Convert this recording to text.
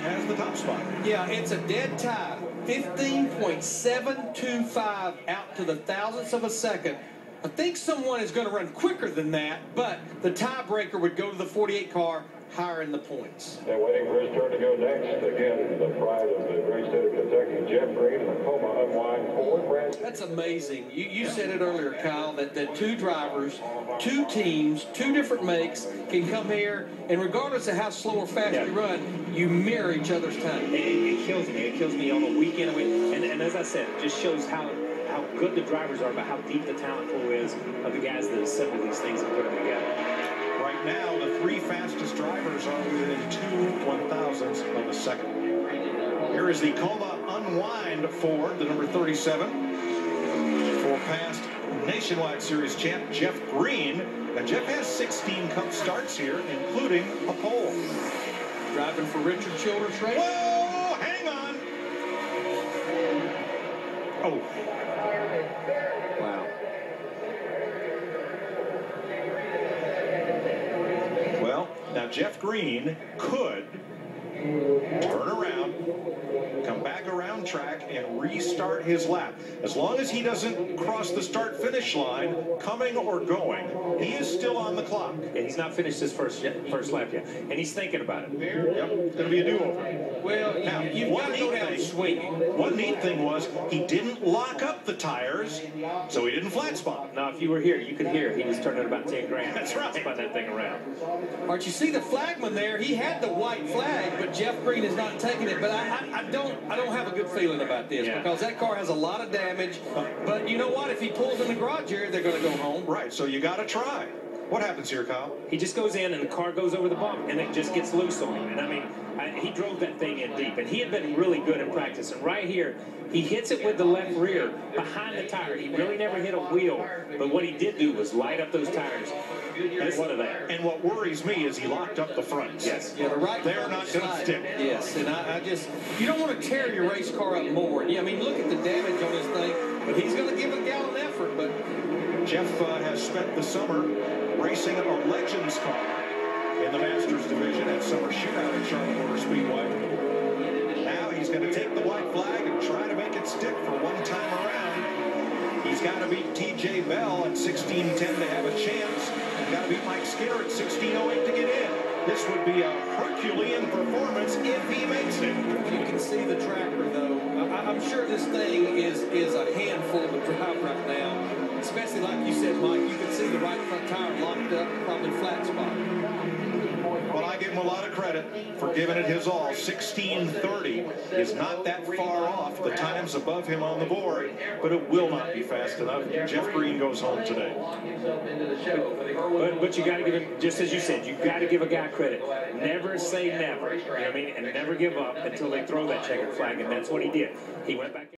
has the top spot. Yeah, it's a dead tie. 15.725 out to the thousandths of a second. I think someone is going to run quicker than that, but the tiebreaker would go to the 48 car higher in the points. And waiting for his turn to go next. Again, the pride of the great state of Kentucky, Jeff Green, and the Koma Unwind Ford. That's amazing. You said it earlier, Kyle, that two drivers, two teams, two different makes can come here, and regardless of how slow or fast you run, you mirror each other's time. It kills me. It kills me on the weekend. And as I said, it just shows how good the drivers are, but how deep the talent pool is of the guys that assemble these things and put them together. Right now, the three fastest drivers are within 2/1000ths of a second. Here is the Koma Unwind Ford, the number 37, for past Nationwide Series champ Jeff Green. And Jeff has 16 Cup starts here, including a pole. Driving for Richard Childress Racing. Whoa, hang on. Oh. Wow. Well, now Jeff Green could turn around, come back around track, and restart his lap. As long as he doesn't cross the start-finish line, coming or going, he is still on the clock. And he's not finished his first lap yet. And he's thinking about it. Yep, it's going to be a do-over. Well, now, you've got to go down swinging. One neat thing was he didn't lock up the tires, so he didn't flat spot. Now, if you were here, you could hear he was turning about 10 grand. That's right. Spun that thing around. Art, you see the flagman there? He had the white flag, but Jeff Green is not taking it. But I don't have a good feeling about this because that car has a lot of damage. But you know what? If he pulls in the garage area, they're going to go home. Right. So you got to try. What happens here, Kyle? He just goes in and the car goes over the bump and it just gets loose on him. And I mean, he drove that thing in deep and he had been really good in practice. And right here, he hits it with the left rear behind the tire. He really never hit a wheel, but what he did do was light up those tires. And what worries me is he locked up the fronts. Yes. Yeah, the right they're not going to stick. Yes, and I just, you don't want to tear your race car up more. Yeah, I mean, look at the damage on this thing, but he's going to give a gallon effort. But Jeff has spent the summer racing a Legends car in the Masters division at Summer Shootout at Charlotte Motor Speedway. Now he's going to take the white flag and try to make it stick for one time around. He's got to beat T.J. Bell at 16:10 to have a chance. He's got to beat Mike Skinner at 16:08 to get in. This would be a Herculean performance if he makes it. You can see the tracker, though. I'm sure this thing is a handful to drive right now. Especially like you said, Mike, you can see the right front tire locked up, probably flat spot. Well, I give him a lot of credit for giving it his all. 16:30 is not that far off the times above him on the board, but it will not be fast enough. Jeff Green goes home today. But you got to give him, just as you said, you got to give a guy credit. Never say never, you know what I mean, and never give up until they throw that checkered flag, and that's what he did. He went back.